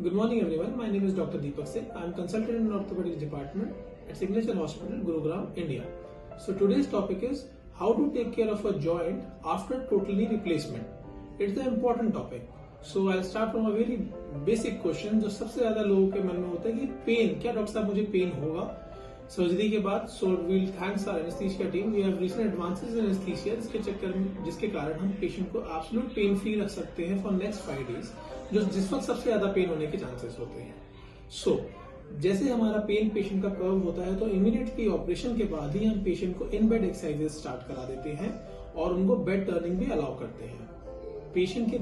Good morning everyone. My name is Dr. Deepak Singh. I am consultant in orthopedics department at Signature Hospital, Gurugram, India. So today's topic is how to take care of a joint after total knee replacement. It's an important topic. So I'll start from a very basic question जो सबसे ज्यादा लोगों के मन में होता है कि पेन, क्या डॉक्टर साहब मुझे पेन होगा सर्जरी के बाद. So we'll thanks our anaesthesia team. We have recent advances in anaesthesia जिसके कारण हम पेशेंट को एब्सोल्यूट पेन फ्री रख सकते हैं फॉर नेक्स्ट 5 डेज, जो जिस वक्त सबसे ज्यादा पेन होने के चांसेस होते हैं. सो जैसे हमारा पेन पेशेंट का कर्व होता है तो इमीडिएटली ऑपरेशन के बाद ही हम पेशेंट को इन बेड एक्सरसाइजेस स्टार्ट करा देते हैं और उनको बेड टर्निंग भी अलाउ करते हैं. पेशेंट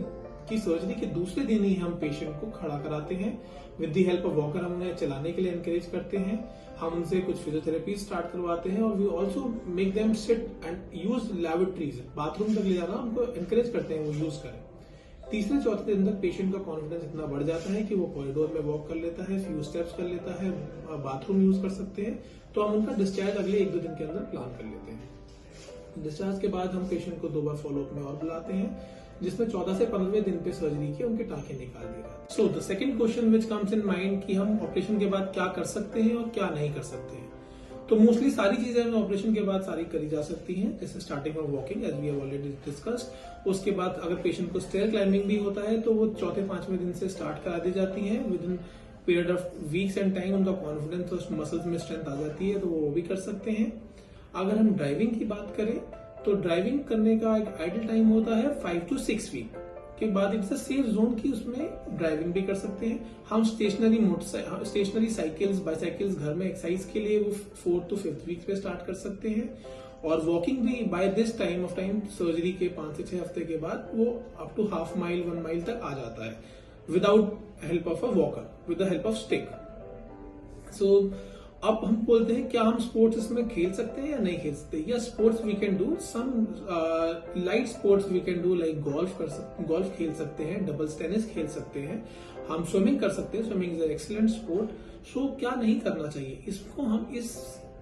की सर्जरी के दूसरे दिन ही हम पेशेंट को खड़ा कराते हैं. With the help of walker हम उन्हें चलाने के लिए एनकरेज करते हैं. हम उनसे कुछ फिजियोथेरेपी स्टार्ट करवाते हैं और we also make them sit and use laboratories. Bathroom तक ले जाना उनको एनकरेज करते हैं वो यूज करें. तीसरे चौथे दिन तक पेशेंट का कॉन्फिडेंस इतना बढ़ जाता है कि वो कॉरिडोर में वॉक कर लेता है, फ्यू स्टेप्स कर लेता है, बाथरूम यूज कर सकते हैं. तो हम उनका डिस्चार्ज अगले 1-2 दिन के अंदर प्लान कर लेते हैं. डिस्चार्ज के बाद हम पेशेंट को 2 बार फॉलोअप में और बुलाते हैं जिसमें 14 से 15वें दिन पे सर्जरी की उनके टांके निकाल दिए जाते हैं. So the second question which comes in mind कि हम ऑपरेशन के बाद क्या कर सकते हैं और क्या नहीं कर सकते हैं. तो मोस्टली सारी चीजें हमें ऑपरेशन के बाद सारी करी जा सकती हैं, जैसे starting of walking as we have already discussed. उसके बाद अगर पेशेंट को स्टेयर क्लाइंबिंग भी होता है तो वो 4-5वें दिन से स्टार्ट करा दी जाती है. With in period of weeks and time उनका कॉन्फिडेंस और मसल्स में स्ट्रेंथ आ जाती है तो वो भी कर सकते हैं. अगर हम ड्राइविंग की बात करें तो ड्राइविंग करने का एक आइडियल टाइम होता है 5 to 6 वीक के बाद. इट्स अ सेफ जोन की उसमें ड्राइविंग भी कर सकते हैं. हम स्टेशनरी साइकिल्स बाईसाइकिल्स घर में एक्सरसाइज के लिए वो 4th to 5th वीक पे स्टार्ट कर सकते हैं. और वॉकिंग भी by this time of time surgery के 5 से 6 हफ्ते के बाद वो up to half mile 1 mile तक आ जाता है without help of a walker, with the help of stick. So अब हम बोलते हैं क्या हम स्पोर्ट्स इसमें खेल सकते हैं या नहीं खेल सकते. या sports we can do some light sports we can do like golf खेल सकते हैं, डबल्स टेनिस खेल सकते हैं, हम स्विमिंग कर सकते हैं. Swimming is an excellent sport. So क्या नहीं करना चाहिए, इसको हम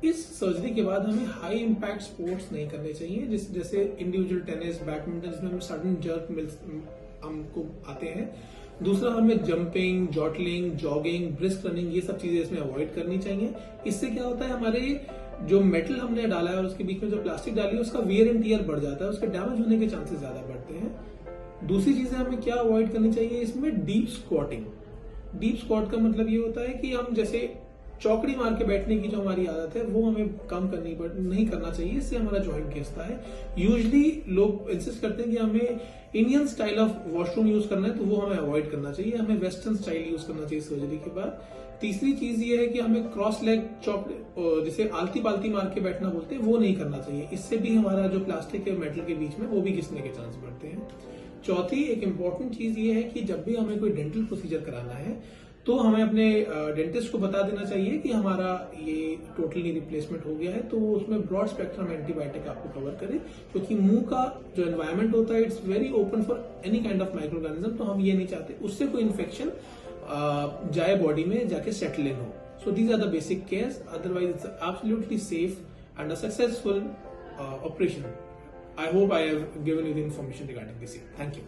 इस सर्जरी के बाद हमें हाई इम्पैक्ट स्पोर्ट्स नहीं करने चाहिए जैसे इंडिविजुअल टेनिस, बैडमिंटन जिसमें हमें सडन जर्क हमको आते हैं. दूसरा हमें जंपिंग, जॉटलिंग, जॉगिंग, ब्रिस्क रनिंग ये सब चीजें इसमें अवॉइड करनी चाहिए. इससे क्या होता है हमारे जो मेटल हमने डाला है और उसके बीच में जो प्लास्टिक डाली है उसका वियर एंड टियर बढ़ जाता है, उसके डैमेज होने के चांसेस ज्यादा बढ़ते हैं. दूसरी चीजें हमें क्या अवॉइड करनी चाहिए इसमें, डीप स्क्वाटिंग. डीप स्क्वाट का मतलब ये होता है कि हम जैसे चौकड़ी मार के बैठने की जो हमारी आदत है वो हमें कम नहीं करना चाहिए. इससे हमारा जॉइंट घिसता है. यूजुअली लोग इंसिस्ट करते हैं कि हमें Indian style of washroom use करना है तो वो हमें अवॉइड करना चाहिए. हमें वेस्टर्न स्टाइल यूज करना चाहिए सर्जरी के बाद. तीसरी चीज ये है कि हमें क्रॉस लेग जैसे आलती पालती मार के बैठना बोलते हैं वो नहीं करना चाहिए. इससे भी हमारा जो प्लास्टिक है मेटल के बीच में वो भी घिसने के चांस बढ़ते हैं. चौथी एक इम्पॉर्टेंट चीज ये है कि जब भी हमें कोई डेंटल प्रोसीजर कराना है तो हमें अपने डेंटिस्ट को बता देना चाहिए कि हमारा ये टोटल नी रिप्लेसमेंट हो गया है तो उसमें ब्रॉड स्पेक्ट्रम एंटीबायोटिक आपको कवर करे, क्योंकि मुंह का जो एनवायरनमेंट होता है it's very open for any kind of micro organism. तो हम ये नहीं चाहते उससे कोई इन्फेक्शन जाए बॉडी में जाके सेटल इन हो. So these are the basic cares. Otherwise it's absolutely safe and a successful operation. I hope I have given you the information regarding this. Thank you.